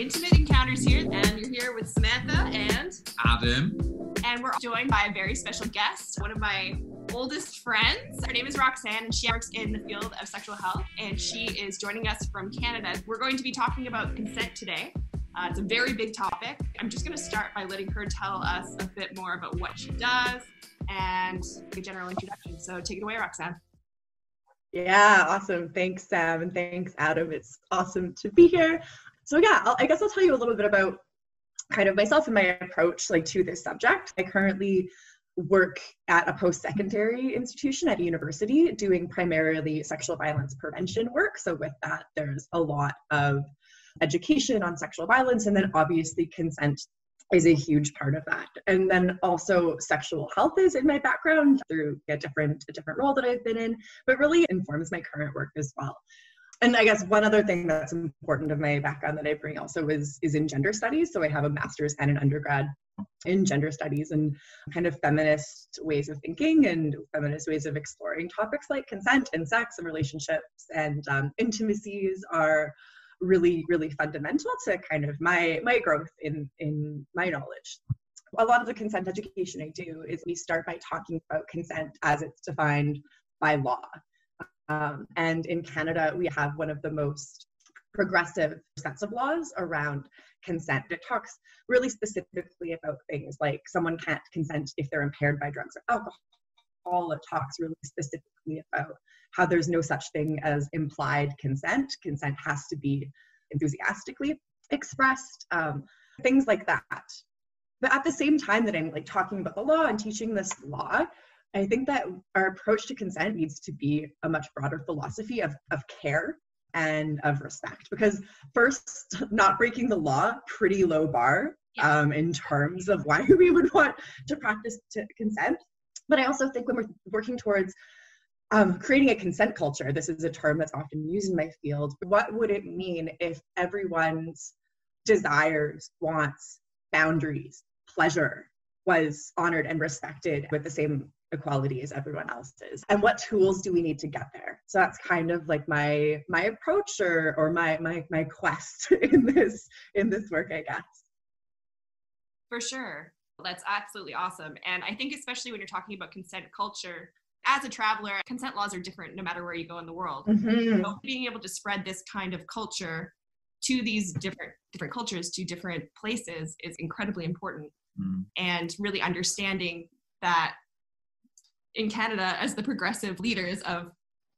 Intimate Encounters here, and you're here with Samantha and Adam. And we're joined by a very special guest, one of my oldest friends. Her name is Roxanne, and she works in the field of sexual health, and she is joining us from Canada. We're going to be talking about consent today. It's a very big topic. I'm just going to start by letting her tell us a bit more about what she does and a general introduction. So take it away, Roxanne. Yeah, awesome. Thanks, Sam, and thanks, Adam. It's awesome to be here. So yeah, I guess I'll tell you a little bit about kind of myself and my approach to this subject. I currently work at a post-secondary institution at a university doing primarily sexual violence prevention work. So with that, there's a lot of education on sexual violence, and then obviously consent is a huge part of that. And then also sexual health is in my background through a different role that I've been in, but really informs my current work as well. And I guess one other thing that's important of my background that I bring also is in gender studies. So I have a master's and an undergrad in gender studies, and kind of feminist ways of thinking and feminist ways of exploring topics like consent and sex and relationships and intimacies are really, really fundamental to kind of my growth in my knowledge. A lot of the consent education I do is we start by talking about consent as it's defined by law. And in Canada, we have one of the most progressive sets of laws around consent. It talks really specifically about things like someone can't consent if they're impaired by drugs or alcohol. It talks really specifically about how there's no such thing as implied consent. Consent has to be enthusiastically expressed, things like that. But at the same time that I'm talking about the law and teaching this law, I think that our approach to consent needs to be a much broader philosophy of care and of respect. Because first, not breaking the law, pretty low bar in terms of why we would want to practice consent. But I also think when we're working towards creating a consent culture, this is a term that's often used in my field, what would it mean if everyone's desires, wants, boundaries, pleasure was honored and respected with the same equality as everyone else's? And what tools do we need to get there? So that's kind of like my approach or my quest in this work, I guess. For sure. That's absolutely awesome. And I think especially when you're talking about consent culture, as a traveler, consent laws are different no matter where you go in the world. Mm-hmm. So being able to spread this kind of culture to these different cultures, to different places is incredibly important. Mm. And really understanding that in Canada, as the progressive leaders of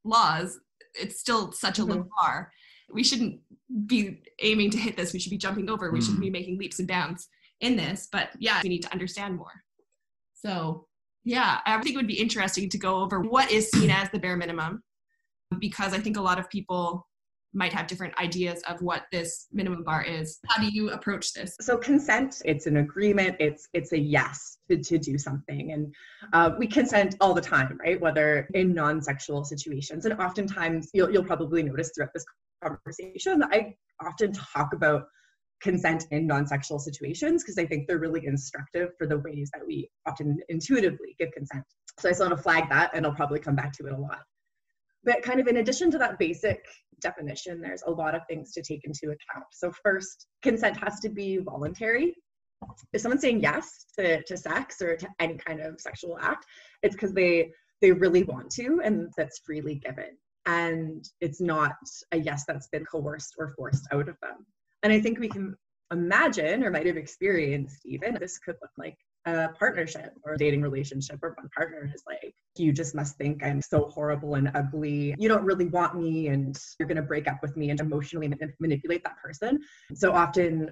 laws, it's still such a low bar. We shouldn't be aiming to hit this. We should be jumping over. We shouldn't be making leaps and bounds in this. But yeah, we need to understand more. So yeah, I think it would be interesting to go over what is seen as the bare minimum, because I think a lot of people might have different ideas of what this minimum bar is. How do you approach this? So consent, it's an agreement, it's a yes to do something. And we consent all the time, right? Whether in non-sexual situations. And oftentimes, you'll probably notice throughout this conversation, I often talk about consent in non-sexual situations because I think they're really instructive for the ways that we often intuitively give consent. So I just want to flag that, and I'll probably come back to it a lot. But kind of in addition to that basic definition, there's a lot of things to take into account. So first, consent has to be voluntary. If someone's saying yes to sex or to any kind of sexual act, it's because they really want to, and that's freely given. And it's not a yes that's been coerced or forced out of them. And I think we can imagine, or might have experienced even, this could look like a partnership or a dating relationship where one partner is like, you just must think I'm so horrible and ugly. You don't really want me, and you're going to break up with me, and emotionally manipulate that person. So often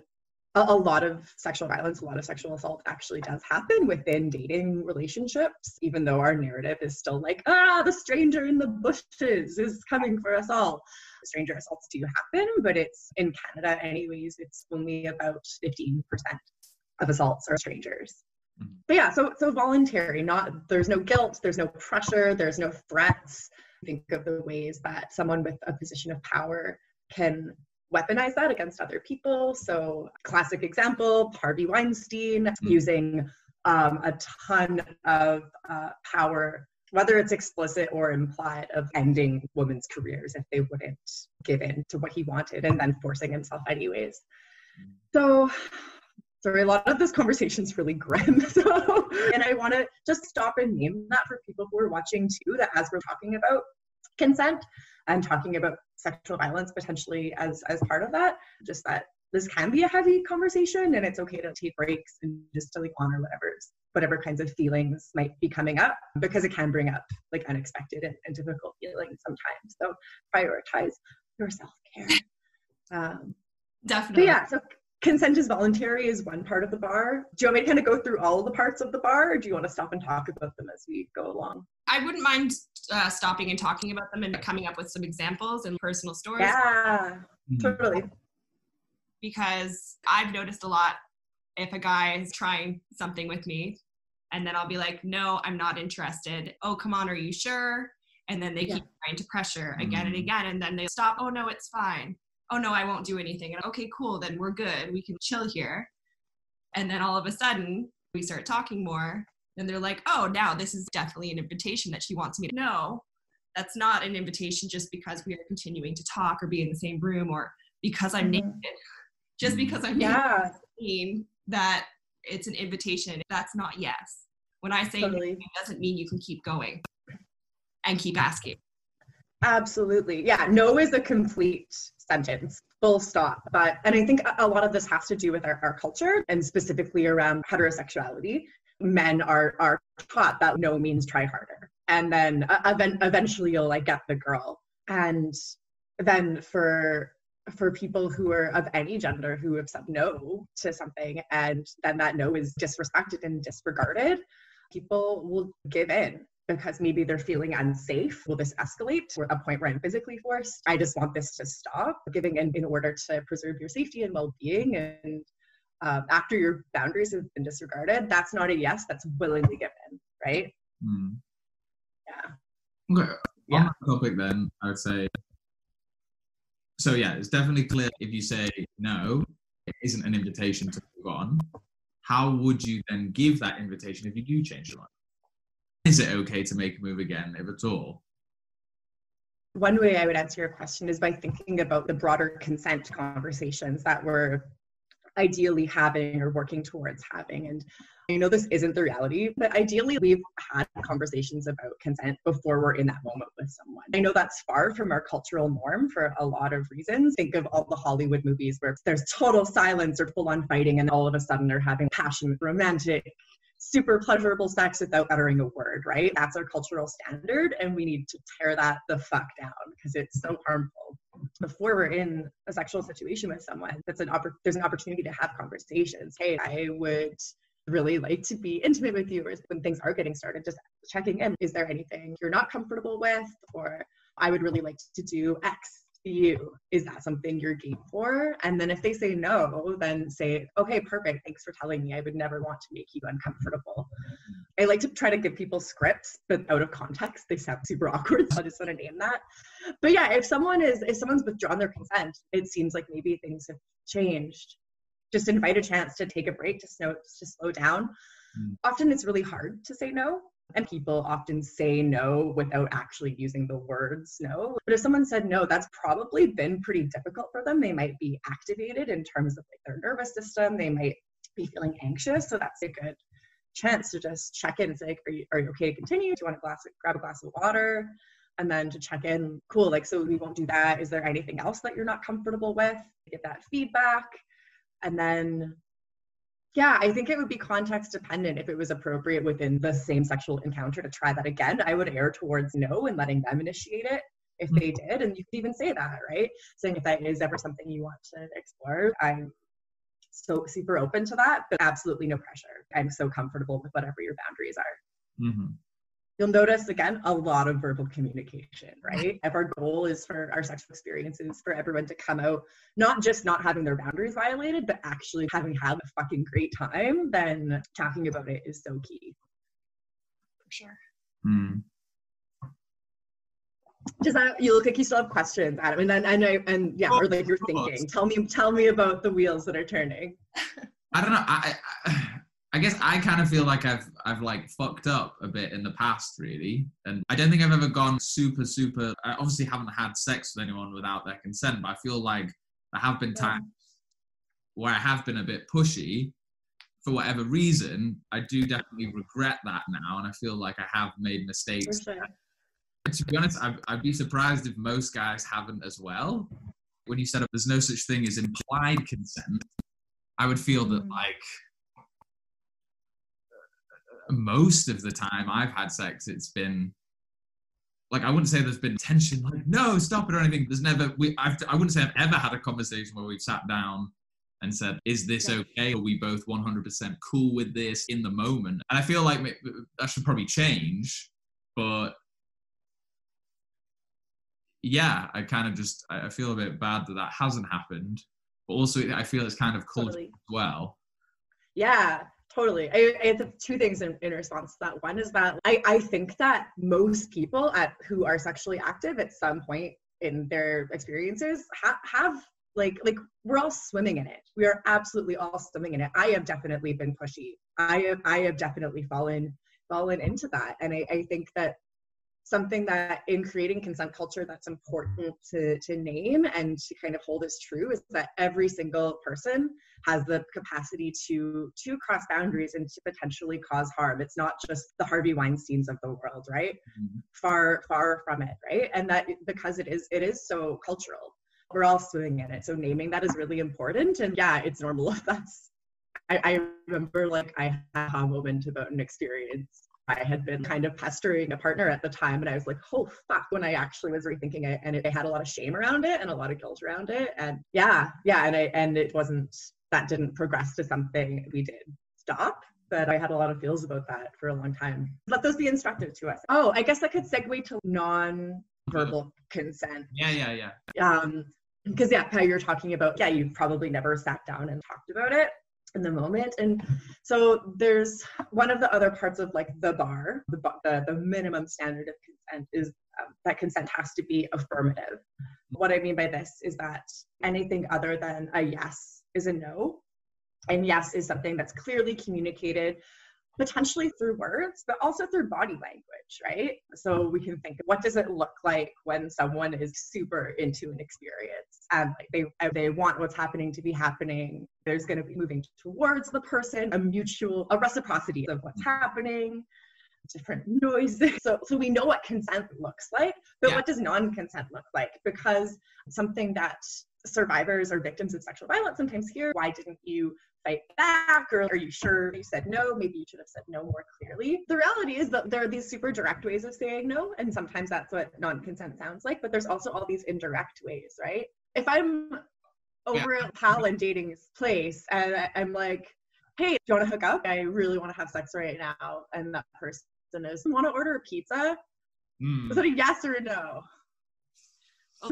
a lot of sexual violence, a lot of sexual assault actually does happen within dating relationships, even though our narrative is still like, the stranger in the bushes is coming for us all. Stranger assaults do happen, but it's in Canada anyways, it's only about 15% of assaults are strangers. But yeah, so voluntary, there's no guilt, there's no pressure, there's no threats. Think of the ways that someone with a position of power can weaponize that against other people. So classic example, Harvey Weinstein using a ton of power, whether it's explicit or implied, of ending women's careers if they wouldn't give in to what he wanted, and then forcing himself anyways. So, sorry, a lot of this conversation is really grim. So, and I want to just stop and name that for people who are watching too, that as we're talking about consent and talking about sexual violence potentially as part of that, just that this can be a heavy conversation, and it's okay to take breaks and just to like honor whatever kinds of feelings might be coming up, because it can bring up like unexpected and difficult feelings sometimes. So prioritize your self-care. Definitely. Yeah, so consent is voluntary is one part of the bar. Do you want me to kind of go through all the parts of the bar, or do you want to stop and talk about them as we go along? I wouldn't mind stopping and talking about them and coming up with some examples and personal stories. Yeah, totally. Because I've noticed a lot if a guy is trying something with me and then I'll be like, no, I'm not interested. Oh, come on, are you sure? And then they keep trying to pressure again and again. And then they stop. Oh, no, it's fine. Oh, no, I won't do anything. And okay, cool. Then we're good. We can chill here. And then all of a sudden we start talking more. And they're like, oh, now this is definitely an invitation that she wants me to know. That's not an invitation just because we are continuing to talk or be in the same room or because I'm naked. Just because I'm naked doesn't mean that it's an invitation. That's not yes. When I say no, it doesn't mean you can keep going and keep asking. Absolutely. Yeah, no is a complete sentence, full stop. And I think a lot of this has to do with our culture, and specifically around heterosexuality. Men are taught that no means try harder. And then eventually you'll like get the girl. And then for people who are of any gender who have said no to something, and then that no is disrespected and disregarded, people will give in because maybe they're feeling unsafe. Will this escalate to a point where I'm physically forced? I just want this to stop. Giving in order to preserve your safety and well-being. And after your boundaries have been disregarded, that's not a yes, that's willingly given, right? Yeah. Okay. On that topic then, I would say, so yeah, it's definitely clear if you say no, it isn't an invitation to move on. How would you then give that invitation if you do change your mind? Is it okay to make a move again, if at all? One way I would answer your question is by thinking about the broader consent conversations that we're ideally having or working towards having. And I know this isn't the reality, but ideally we've had conversations about consent before we're in that moment with someone. I know that's far from our cultural norm for a lot of reasons. Think of all the Hollywood movies where there's total silence or full-on fighting, and all of a sudden they're having passionate, romantic, super pleasurable sex without uttering a word, right? That's our cultural standard, and we need to tear that the fuck down because it's so harmful. Before we're in a sexual situation with someone, there's an opportunity to have conversations. Hey, I would really like to be intimate with you, or when things are getting started, just checking in. Is there anything you're not comfortable with? Or I would really like to do X to you. Is that something you're game for? And then if they say no, then say, okay, perfect. Thanks for telling me. I would never want to make you uncomfortable. I like to try to give people scripts, but out of context, they sound super awkward. So I just want to name that. But yeah, if someone's withdrawn their consent, it seems like maybe things have changed. Just invite a chance to take a break, to slow down. Often it's really hard to say no. And people often say no without actually using the words no. But if someone said no, that's probably been pretty difficult for them. They might be activated in terms of like their nervous system. They might be feeling anxious. So that's a good chance to just check in and say, are you okay to continue? Do you want grab a glass of water? And then to check in, cool, like, so we won't do that. Is there anything else that you're not comfortable with? Get that feedback. And then, yeah, I think it would be context dependent. If it was appropriate within the same sexual encounter to try that again, I would err towards no and letting them initiate it if they did. And you could even say that, right? Saying if that is ever something you want to explore, I'm so super open to that, but absolutely no pressure. I'm so comfortable with whatever your boundaries are. Mm-hmm. You'll notice, again, a lot of verbal communication, right? If our goal is for our sexual experiences, for everyone to come out, not just not having their boundaries violated, but actually having had a fucking great time, then talking about it is so key. For sure. Does that, you look like you still have questions, Adam, and yeah, or like you're thinking. Tell me about the wheels that are turning. I don't know. I guess I kind of feel like I've like fucked up a bit in the past, really. And I don't think I've ever gone super, I obviously haven't had sex with anyone without their consent, but I feel like there have been times where I have been a bit pushy for whatever reason, I do definitely regret that now, and I feel like I have made mistakes. For sure. To be honest, I'd be surprised if most guys haven't as well. When you said there's no such thing as implied consent, I would feel that like most of the time I've had sex, it's been like, I wouldn't say there's been tension, like, no, stop it or anything. There's never, I wouldn't say I've ever had a conversation where we've sat down and said, is this okay? Are we both 100% cool with this in the moment? And I feel like that should probably change, but yeah, I kind of just, I feel a bit bad that that hasn't happened, but also I feel it's kind of cultural as well. Yeah, totally. I have two things in response to that. One is that I think that most people who are sexually active at some point in their experiences have like we're all swimming in it. We are absolutely all swimming in it. I have definitely been pushy. I have definitely fallen into that. And I think that something that in creating consent culture that's important to name and to kind of hold as true is that every single person has the capacity to cross boundaries and to potentially cause harm. It's not just the Harvey Weinsteins of the world, right? Mm-hmm. Far from it, right? And that because it is so cultural, we're all swimming in it. So naming that is really important. And yeah, it's normal if I remember like I had a moment about an experience. I had been kind of pestering a partner at the time, and I was like, oh fuck, when I actually was rethinking it, and it had a lot of shame around it and a lot of guilt around it. And and it wasn't, that didn't progress to something we did stop, but I had a lot of feels about that for a long time. Let those be instructive to us. Oh, I guess that could segue to non-verbal consent. Yeah. Because how you're talking about, you've probably never sat down and talked about it in the moment. And so there's one of the other parts of like the bar, the minimum standard of consent is that consent has to be affirmative. What I mean by this is that anything other than a yes is a no. And yes is something that's clearly communicated, potentially through words, but also through body language, right? So we can think, what does it look like when someone is super into an experience and like they want what's happening to be happening? There's going to be moving towards the person, a reciprocity of what's happening, different noises. So we know what consent looks like, but what does non-consent look like? Because something that survivors or victims of sexual violence sometimes hear, why didn't you fight back? Or are you sure you said no? Maybe you should have said no more clearly. The reality is that there are these super direct ways of saying no, and sometimes that's what non-consent sounds like, but there's also all these indirect ways, right? If I'm over at pal and dating's place and I'm like, hey, do you want to hook up? I really want to have sex right now. And that person is, want to order a pizza? Is that a yes or a no?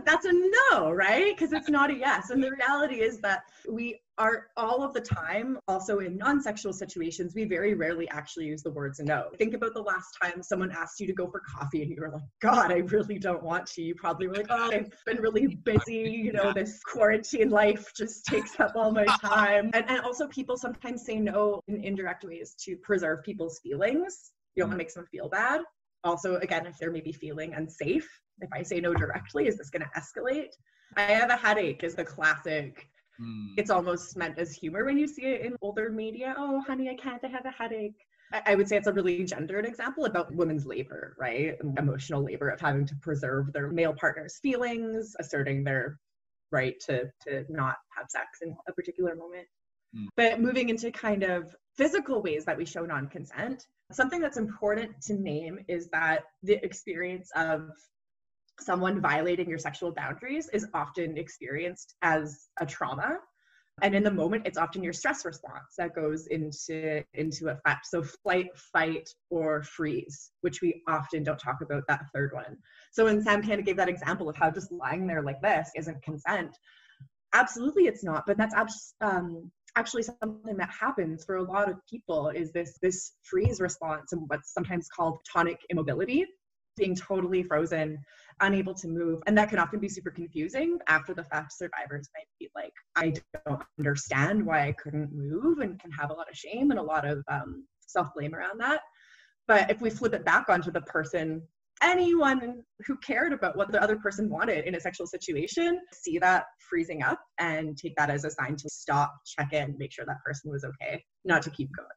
That's a no, right? Because it's not a yes. And the reality is that we are all of the time, also in non-sexual situations, we very rarely actually use the words no. Think about the last time someone asked you to go for coffee and you were like, God, I really don't want to. You probably were like, oh, I've been really busy. This quarantine life just takes up all my time. And also people sometimes say no in indirect ways to preserve people's feelings. You don't want to make someone feel bad. Also, again, if they're maybe feeling unsafe, if I say no directly, is this going to escalate? I have a headache is the classic. It's almost meant as humor when you see it in older media. Oh, honey, I have a headache. I would say it's a really gendered example about women's labor, right? Emotional labor of having to preserve their male partner's feelings, asserting their right to not have sex in a particular moment. But moving into kind of physical ways that we show non-consent, something that's important to name is that the experience of someone violating your sexual boundaries is often experienced as a trauma. And in the moment, it's often your stress response that goes into effect. So flight, fight, or freeze, which we often don't talk about that third one. So when Sam kind of gave that example of how just lying there like this isn't consent, absolutely it's not, but that's actually something that happens for a lot of people is this freeze response and what's sometimes called tonic immobility, being totally frozen, unable to move. And that can often be super confusing. After the fact, survivors might be like, I don't understand why I couldn't move, and can have a lot of shame and a lot of self-blame around that. But if we flip it back onto the person anyone who cared about what the other person wanted in a sexual situation, see that freezing up and take that as a sign to stop, check in, make sure that person was okay, not to keep going.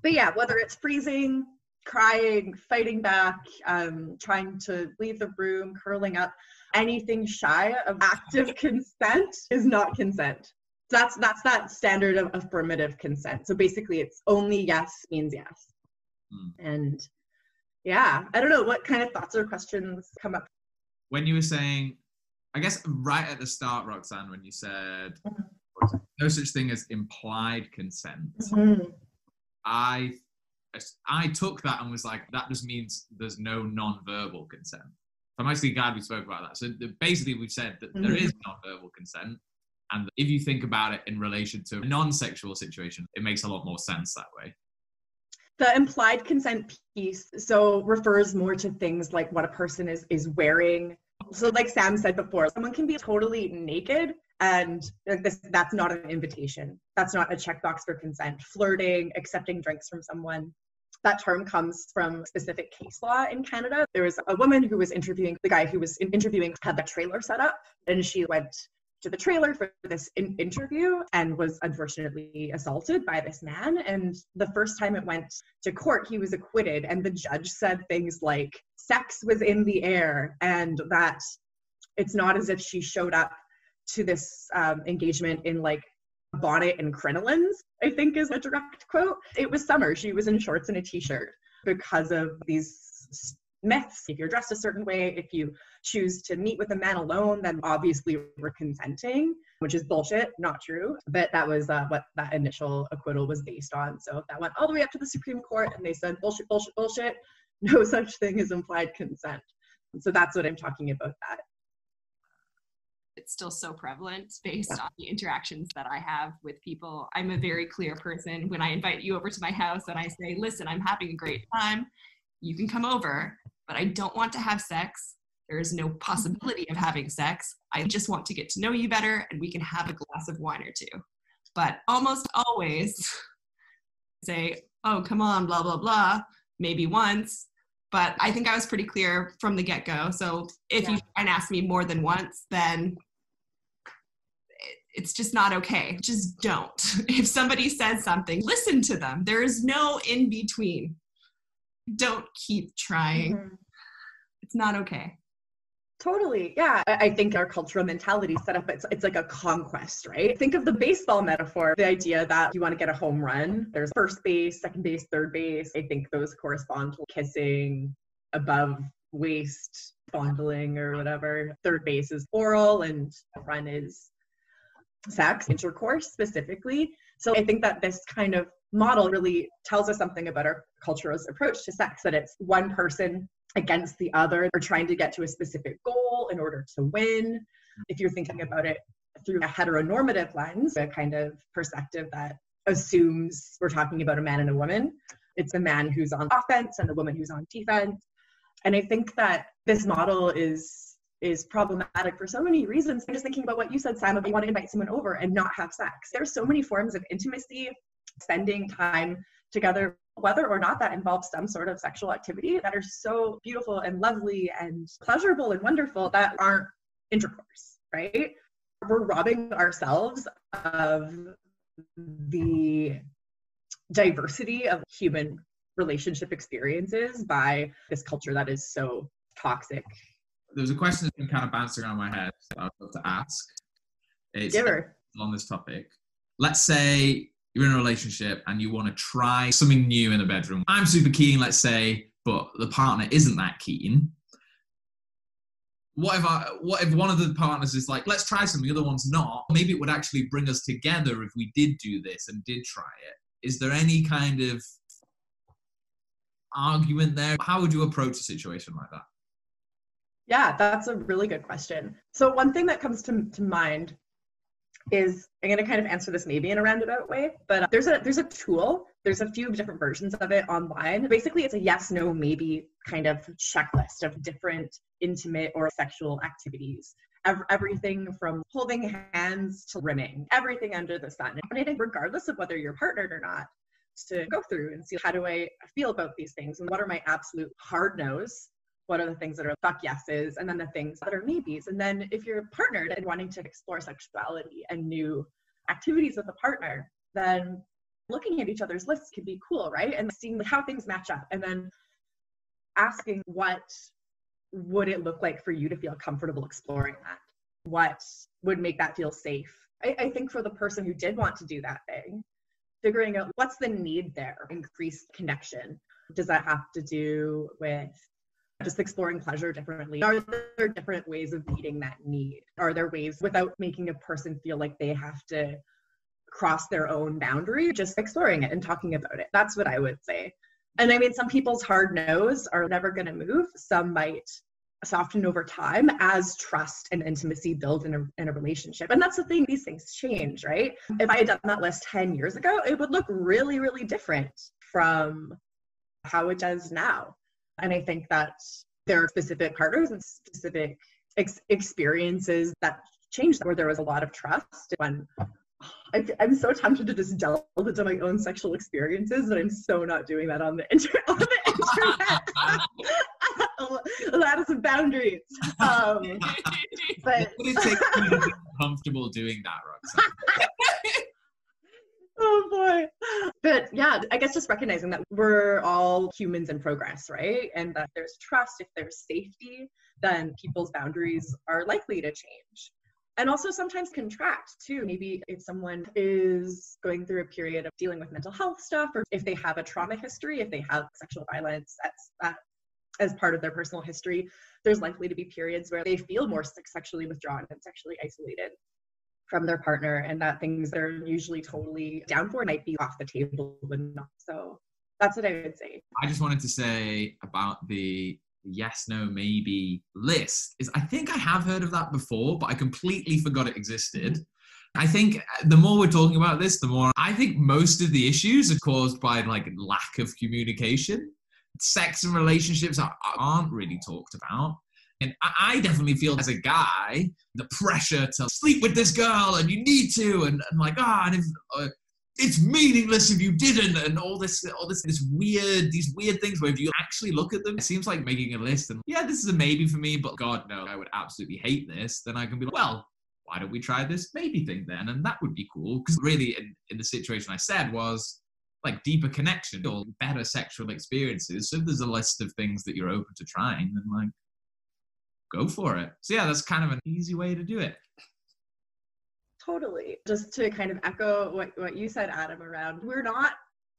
But yeah, whether it's freezing, crying, fighting back, trying to leave the room, curling up, anything shy of active consent is not consent. That's that standard of affirmative consent. So basically it's only yes means yes. And yeah, I don't know what kind of thoughts or questions come up. When you were saying, I guess right at the start, Roxanne, when you said no such thing as implied consent, I took that and was like, that just means there's no non-verbal consent. I'm actually glad we spoke about that. So basically we've said that there is non-verbal consent. And if you think about it in relation to a non-sexual situation, it makes a lot more sense that way. The implied consent piece so refers more to things like what a person is wearing. So like Sam said before, someone can be totally naked and that's not an invitation. That's not a checkbox for consent. Flirting, accepting drinks from someone. That term comes from specific case law in Canada. There was a woman who was interviewing, the guy who was interviewing had the trailer set up, and she went to the trailer for this interview and was unfortunately assaulted by this man. And the first time it went to court, he was acquitted. And the judge said things like sex was in the air and that it's not as if she showed up to this engagement in like a bonnet and crinolines, I think is a direct quote. It was summer. She was in shorts and a t-shirt because of these myths. If you're dressed a certain way, if you choose to meet with a man alone, then obviously we're consenting, which is bullshit, not true. But that was what that initial acquittal was based on. So that went all the way up to the Supreme Court and they said, bullshit, bullshit, bullshit. No such thing as implied consent. So that's what I'm talking about that. It's still so prevalent based on the interactions that I have with people. I'm a very clear person. When I invite you over to my house and I say, listen, I'm having a great time, you can come over, but I don't want to have sex. There is no possibility of having sex. I just want to get to know you better and we can have a glass of wine or two. But almost always say, oh, come on, blah, blah, blah, maybe once. But I think I was pretty clear from the get-go. So if you try and ask me more than once, then it's just not okay. Just don't. If somebody says something, listen to them. There is no in between. Don't keep trying. It's not okay. Totally. Yeah. I think our cultural mentality set up, it's like a conquest, right? Think of the baseball metaphor, the idea that you want to get a home run. There's first base, second base, third base. I think those correspond to kissing, above waist, fondling or whatever. Third base is oral and run is sex, intercourse specifically. So I think that this kind of model really tells us something about our culture's approach to sex, that it's one person against the other or trying to get to a specific goal in order to win. If you're thinking about it through a heteronormative lens, a kind of perspective that assumes we're talking about a man and a woman, it's the man who's on offense and the woman who's on defense. And I think that this model is problematic for so many reasons. I'm just thinking about what you said, Sam, about you want to invite someone over and not have sex. There's so many forms of intimacy, spending time together, whether or not that involves some sort of sexual activity, that are so beautiful and lovely and pleasurable and wonderful that aren't intercourse, right? We're robbing ourselves of the diversity of human relationship experiences by this culture that is so toxic. There's a question that's been kind of bouncing around my head that I'd love to ask. It's on this topic. Let's say you're in a relationship and you want to try something new in the bedroom. I'm super keen, let's say, but the partner isn't that keen. What if one of the partners is like, let's try something, the other one's not? Maybe it would actually bring us together if we did do this and did try it. Is there any kind of argument there? How would you approach a situation like that? Yeah, that's a really good question. So one thing that comes to mind is, I'm going to kind of answer this maybe in a roundabout way, but there's a tool. There's a few different versions of it online. Basically, it's a yes, no, maybe kind of checklist of different intimate or sexual activities. Everything from holding hands to rimming, everything under the sun. And I think regardless of whether you're partnered or not, to go through and see, how do I feel about these things and what are my absolute hard no's what are the things that are fuck yeses, and then the things that are maybes. And then if you're partnered and wanting to explore sexuality and new activities with a partner, then looking at each other's lists can be cool, right? And seeing how things match up, and then asking what would it look like for you to feel comfortable exploring that? What would make that feel safe? I think for the person who did want to do that thing, figuring out what's the need there, increased connection. Does that have to do with just exploring pleasure differently? Are there different ways of meeting that need? Are there ways without making a person feel like they have to cross their own boundary, just exploring it and talking about it? That's what I would say. And I mean, some people's hard no's are never going to move. Some might soften over time as trust and intimacy build in a relationship. And that's the thing, these things change, right? If I had done that list 10 years ago, it would look really, really different from how it does now. And I think that there are specific partners and specific experiences that changed, where there was a lot of trust. When I'm so tempted to just delve into my own sexual experiences, but I'm so not doing that on the internet. That is some boundaries. But what would it take you to be comfortable doing that, Roxanne? Oh boy. But yeah, I guess just recognizing that we're all humans in progress, right? And that there's trust. If there's safety, then people's boundaries are likely to change. And also sometimes contract too. Maybe if someone is going through a period of dealing with mental health stuff, or if they have a trauma history, if they have sexual violence as part of their personal history, there's likely to be periods where they feel more sexually withdrawn and sexually isolated from their partner, and that things they're usually totally down for might be off the table and not. So that's what I would say. I just wanted to say about the yes, no, maybe list is I think I have heard of that before, but I completely forgot it existed. I think the more we're talking about this, the more I think most of the issues are caused by like lack of communication. Sex and relationships aren't really talked about. And I definitely feel as a guy, the pressure to sleep with this girl and you need to, and like, and if, it's meaningless if you didn't, and these weird things where if you actually look at them, it seems like making a list and yeah, this is a maybe for me, but God, no, I would absolutely hate this. Then I can be like, well, why don't we try this maybe thing then? And that would be cool. Because really in the situation I said was like deeper connection or better sexual experiences. So if there's a list of things that you're open to trying, then like, go for it. So yeah, that's kind of an easy way to do it. Totally. Just to kind of echo what you said, Adam, around we're not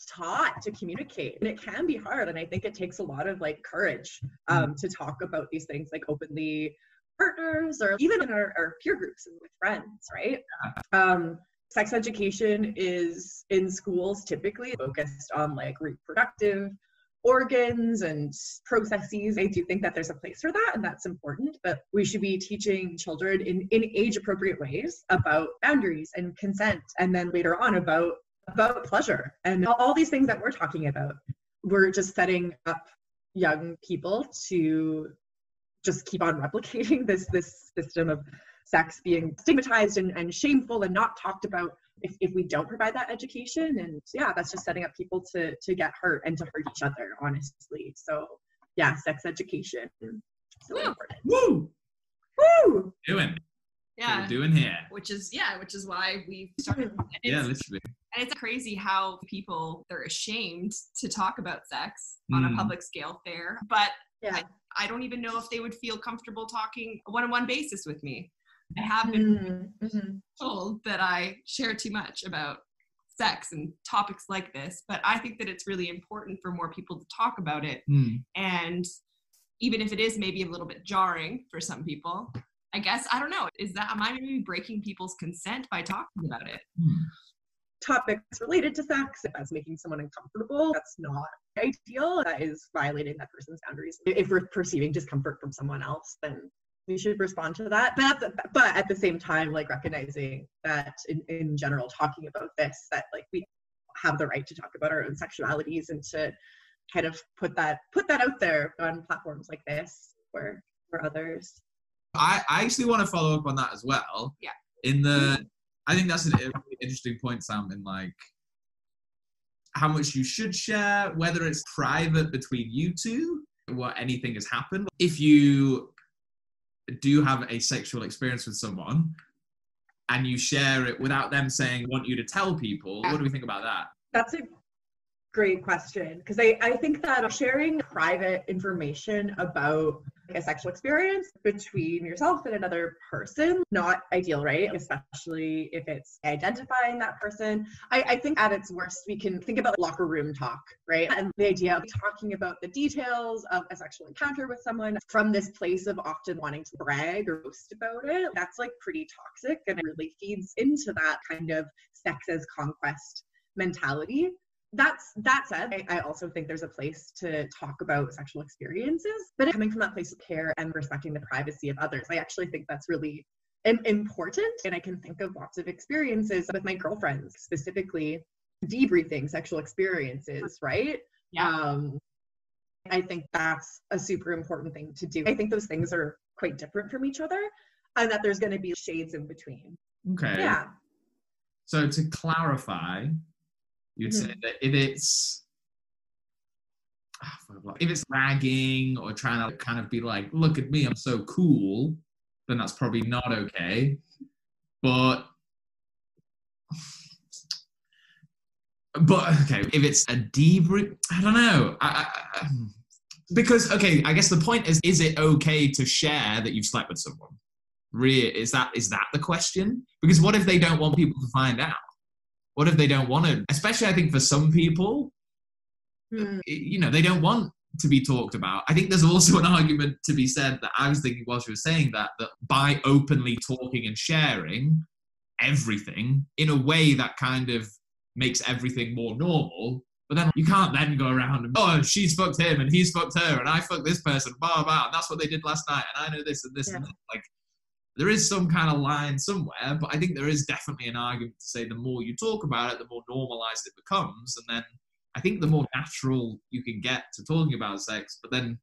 taught to communicate, and it can be hard. And I think it takes a lot of like courage to talk about these things like openly, partners, or even in our peer groups and with friends, right? Sex education is in schools typically focused on like reproductive organs and processes. I do think that there's a place for that, and that's important, but we should be teaching children in age-appropriate ways about boundaries and consent, and then later on about pleasure and all these things that we're talking about. We're just setting up young people to just keep on replicating this system of sex being stigmatized and shameful and not talked about if we don't provide that education. And yeah, that's just setting up people to get hurt and to hurt each other, honestly. So yeah, sex education is so important. Woo! Woo! Doing. Yeah. What we're doing here. Which is why we started. Yeah, literally. And it's crazy how people, they're ashamed to talk about sex on a public scale fair. But yeah, I don't even know if they would feel comfortable talking a one-on-one basis with me. I have been told that I share too much about sex and topics like this, but I think that it's really important for more people to talk about it. And even if it is maybe a little bit jarring for some people, I guess, I don't know, am I maybe breaking people's consent by talking about it? Topics related to sex, if that's making someone uncomfortable, that's not ideal. That is violating that person's boundaries. If we're perceiving discomfort from someone else, then we should respond to that. But at the same time, like recognizing that in general, talking about this, that like we have the right to talk about our own sexualities and to kind of put that out there on platforms like this for others. I actually want to follow up on that as well. Yeah. I think that's an really interesting point, Sam, in like how much you should share, whether it's private between you two, what anything has happened. If you do have a sexual experience with someone and you share it without them saying, want you to tell people, what do we think about that? That's a great question, because I think that sharing private information about a sexual experience between yourself and another person, not ideal, right? Especially if it's identifying that person. I think at its worst, we can think about locker room talk, right? And the idea of talking about the details of a sexual encounter with someone from this place of often wanting to brag or boast about it, that's like pretty toxic, and it really feeds into that kind of sex as conquest mentality. That said, I also think there's a place to talk about sexual experiences, but coming from that place of care and respecting the privacy of others. I actually think that's really important. And I can think of lots of experiences with my girlfriends, specifically debriefing sexual experiences, right? Yeah. I think that's a super important thing to do. I think those things are quite different from each other, and that there's going to be shades in between. Okay. Yeah. So to clarify, you'd say that if it's ragging or trying to kind of be like, look at me, I'm so cool, then that's probably not okay. But okay, if it's a debrief, I don't know. Because, okay, I guess the point is it okay to share that you've slept with someone? Is that the question? Because what if they don't want people to find out? What if they don't want to, especially I think for some people, you know, they don't want to be talked about. I think there's also an argument to be said that I was thinking while she was saying that by openly talking and sharing everything in a way that kind of makes everything more normal, but then you can't then go around and, oh, she's fucked him and he's fucked her and I fucked this person, blah, blah, and that's what they did last night and I know this and this and that. Like, there is some kind of line somewhere, but I think there is definitely an argument to say the more you talk about it, the more normalized it becomes. And then I think the more natural you can get to talking about sex, but then,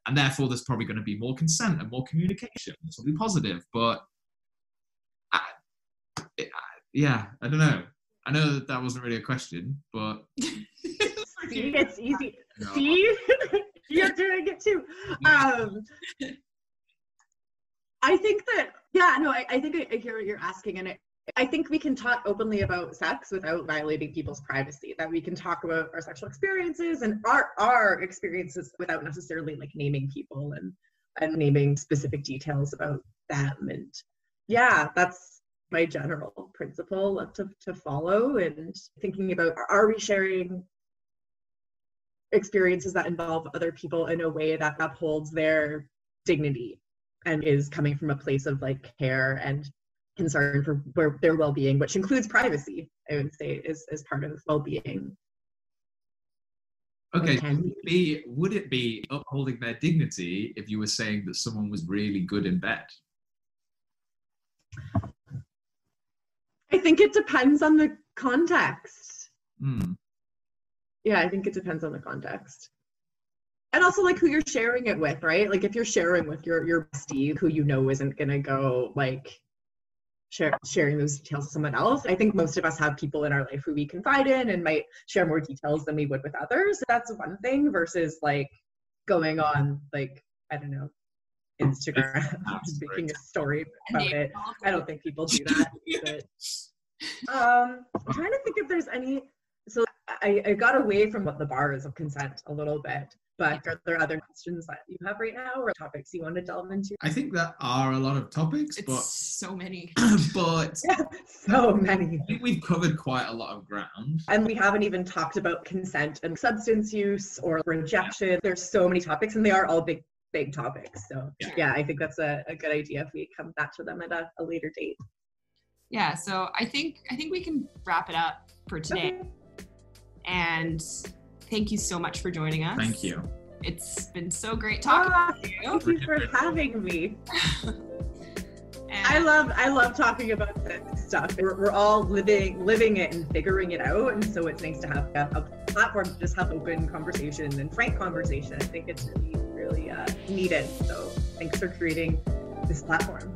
and therefore there's probably going to be more consent and more communication. This will be positive, but yeah, I don't know. I know that wasn't really a question, but. See, it's easy. No. See, you're doing it too. I think that, I think I hear what you're asking, and I think we can talk openly about sex without violating people's privacy, that we can talk about our sexual experiences and our experiences without necessarily like naming people and naming specific details about them. And yeah, that's my general principle to follow, and thinking about, are we sharing experiences that involve other people in a way that upholds their dignity and is coming from a place of like care and concern for their well-being, which includes privacy, I would say is part of well-being. Okay, would it be upholding their dignity if you were saying that someone was really good in bed? I think it depends on the context. Mm. Yeah, I think it depends on the context. And also like who you're sharing it with, right? Like if you're sharing with your bestie who you know isn't gonna go like sharing those details with someone else. I think most of us have people in our life who we confide in and might share more details than we would with others. That's one thing versus like going on like, I don't know, Instagram, just making a story about it. I don't think people do that. But, I'm trying to think if there's any. So I got away from what the bar is of consent a little bit, but are there other questions that you have right now or topics you want to delve into? I think there are a lot of topics, but so many. But yeah, so many. I think we've covered quite a lot of ground. And we haven't even talked about consent and substance use or rejection. Yeah. There's so many topics, and they are all big topics. So yeah, I think that's a good idea if we come back to them at a later date. Yeah, so I think we can wrap it up for today. Okay. And thank you so much for joining us. Thank you. It's been so great talking to you. Thank you for having me. I love talking about this stuff. We're all living it and figuring it out, and so it's nice to have a platform to just have open conversation and frank conversation. I think it's really needed. So thanks for creating this platform.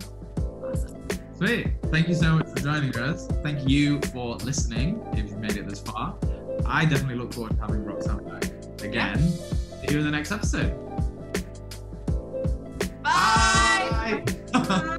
Awesome. Sweet. Thank you so much for joining us. Thank you for listening if you've made it this far. I definitely look forward to having Roxanne back again. see you in the next episode. Bye. Bye.